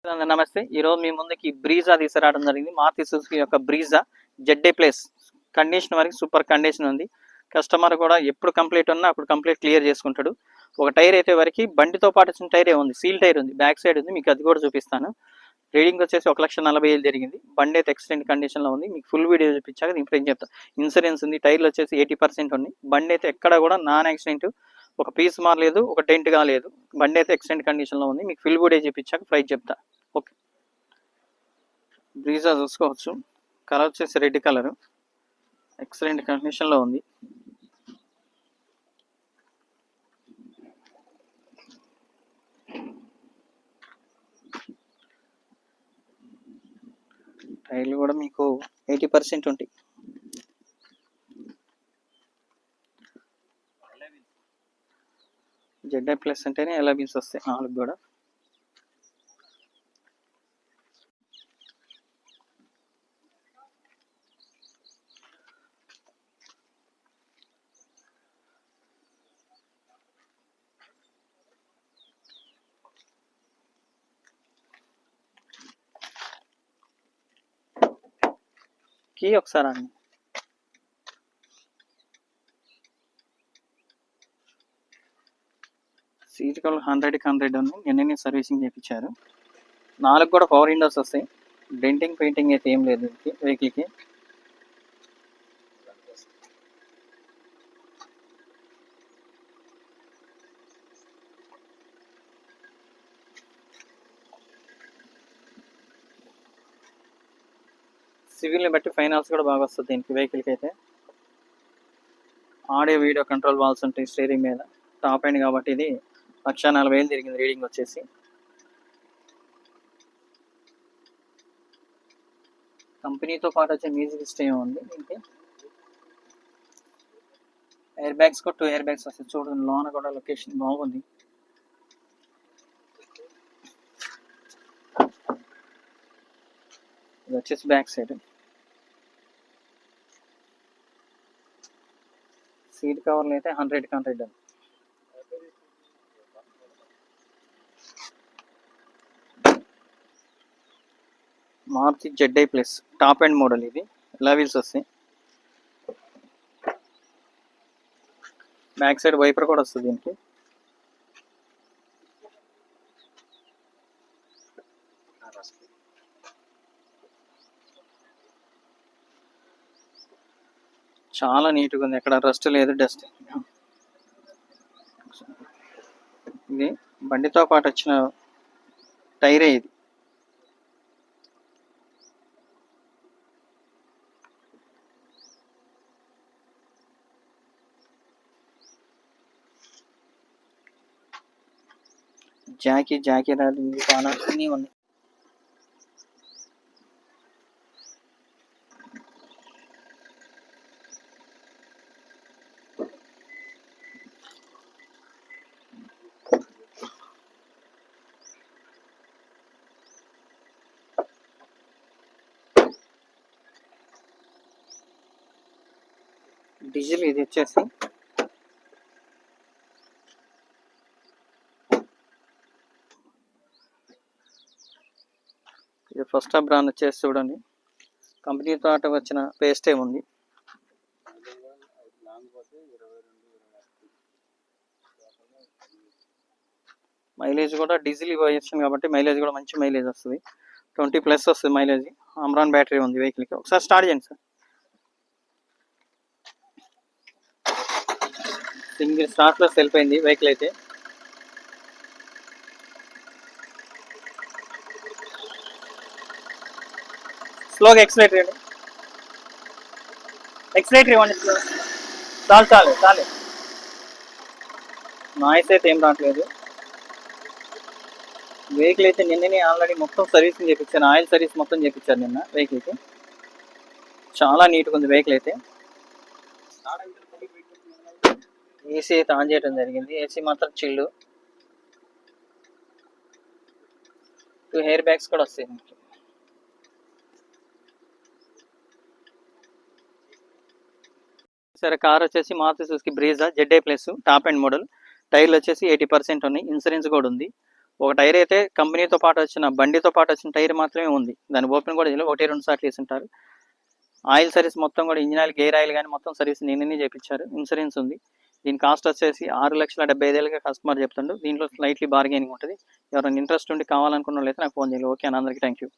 నమస్తే. ఈరోజు మీ ముందుకి బ్రీజా తీసుకురావడం జరిగింది. మారుతి సుజుకి యొక్క బ్రీజా జెడ్ఏ ప్లస్. కండిషన్ వరకు సూపర్ కండిషన్ ఉంది. కస్టమర్ కూడా ఎప్పుడు కంప్లీట్ ఉన్నా అప్పుడు కంప్లీట్ క్లియర్ చేసుకుంటాడు. ఒక టైర్ అయితే వరకు బండితో పాటు వచ్చిన టైరే ఉంది, సీల్ టైర్ ఉంది, బ్యాక్ సైడ్ ఉంది. మీకు అది కూడా చూపిస్తాను. రీడింగ్ వచ్చేసి 1,40,000 జరిగింది. బండి అయితే ఎక్సలెంట్ కండిషన్లో ఉంది. మీకు ఫుల్ వీడియో చూపించాక దీనికి ఏం చెప్తాను. ఇన్సూరెన్స్ ఉంది, టైర్లు వచ్చేసి 80% ఉంది. బండి అయితే ఎక్కడ కూడా నాన్ యాక్సిడెంట్, ఒక పీస్ మారలేదు, ఒక డెంట్ కాలేదు. బండి అయితే ఎక్సలెంట్ కండిషన్లో ఉంది. మీకు ఫుల్ వీడియో చూపించాక ప్రైస్ చెప్తా. ఓకే, బ్రీజా చూసుకోవచ్చు. కలర్ వచ్చేసి రెడ్ కలర్, ఎక్సలెంట్ కండిషన్లో ఉంది. టైర్లు కూడా మీకు 80% ఉంటాయి. జెడ్ఐ ప్లస్ అంటేనే ఎలాబీన్స్ వస్తాయి 4 కూడా. కీ ఒకసారి అండి. సీట్ కవర్ 100 ఉంది. నిన్ననే సర్వీసింగ్ చేయించారు. 4 కూడా పవర్ విండోస్ వస్తాయి. డెంటింగ్ పెయింటింగ్ అయితే ఏం లేదు వెహికల్కి. సివిల్ని బట్టి ఫైనాన్స్ కూడా బాగా వస్తుంది దీనికి. వెహికల్కి అయితే ఆడియో వీడియో కంట్రోల్ వాల్స్ ఉంటాయి స్టీరింగ్ మీద. టాప్ ఎండ్ కాబట్టి ఇది 1,40,000 తిరిగింది రీడింగ్ వచ్చేసి. కంపెనీతో పాటు వచ్చే మ్యూజిక్ సిస్టమ్ ఉంది దీనికి. ఎయిర్ బ్యాగ్స్ కూడా 2 ఎయిర్ బ్యాగ్స్ వస్తాయి. చూడండి, లోన కూడా లొకేషన్ బాగుంది. ఇది వచ్చేసి బ్యాక్ సైడ్. సీట్ కవర్లు అయితే 100 Maruti Z I plus top end model. ఇది ఎలా వీల్స్ వస్తాయి. బ్యాక్ సైడ్ వైపర్ కూడా వస్తుంది దీనికి. చాలా నీట్గా ఉంది, ఎక్కడ రస్ట్ లేదు, డస్ట్. ఇది బండితో పాటు వచ్చిన టైరే ఇది. జాకీ రాదు, అన్నీ ఉన్నాయి. డీజిల్ ఇది వచ్చేసి ఇది ఫస్ట్ బ్రాండ్ వచ్చేసి చూడండి. కంపెనీతో పాటు వచ్చిన పేస్టే ఉంది. మైలేజ్ కూడా డీజిల్ వచ్చింది కాబట్టి మైలేజ్ కూడా మంచి మైలేజ్ వస్తుంది. 20+ వస్తుంది మైలేజ్. అమ్రాన్ బ్యాటరీ ఉంది వెహికల్కి. ఒకసారి స్టార్ట్ చేయండి సార్. సింగిల్ స్టార్ట్లో వెళ్ళిపోయింది వెహికల్ అయితే. స్లోగా ఎక్సలేటర్ ఇవ్వండి. ఎక్సలేటర్ ఇవ్వండి. చాలు. నాయిస్ అయితే ఏం రావట్లేదు. వెహికల్ అయితే నిన్ననే ఆల్రెడీ మొత్తం సర్వీసింగ్ చేయించాను. ఆయిల్ సర్వీస్ మొత్తం చేయించాను నిన్న వెహికల్కి. చాలా నీట్గా ఉంది వెహికల్ అయితే. ఏసీ అయితే ఆన్ చేయడం జరిగింది. ఏసీ మాత్రం చిల్లు. 2 ఎయిర్ బ్యాగ్స్ కూడా వస్తాయి. సరే, కార్ వచ్చేసి Maruti Suzuki Brezza Z I plus top end model. టైర్లు వచ్చేసి 80% ఉన్నాయి. ఇన్సూరెన్స్ కూడా ఉంది. ఒక టైర్ అయితే కంపెనీతో పాటు వచ్చిన బండితో పాటు వచ్చిన టైర్ మాత్రమే ఉంది, దాని ఓపెన్ కూడా చేయలేదు, 1-2 సార్లు వేసి ఉంటారు. ఆయిల్ సర్వీస్ మొత్తం కూడా ఇంజిన్ ఆయిల్, గేర్ ఆయిల్ కానీ మొత్తం సర్వీస్ నిన్ననే చేయించారు. ఇన్సూరెన్స్ ఉంది. దీని కాస్ట్ వచ్చేసి 6,75,000 కస్టమర్ చెప్తుండు. దీంట్లో స్లైట్లీ బార్గెనింగ్ ఉంటుంది. ఎవరైనా ఇంట్రెస్ట్ ఉండి కావాలనుకున్న వాళ్ళు అయితే నాకు ఫోన్ చేయాలి. ఓకే అన్న, అందరికీ థ్యాంక్ యూ.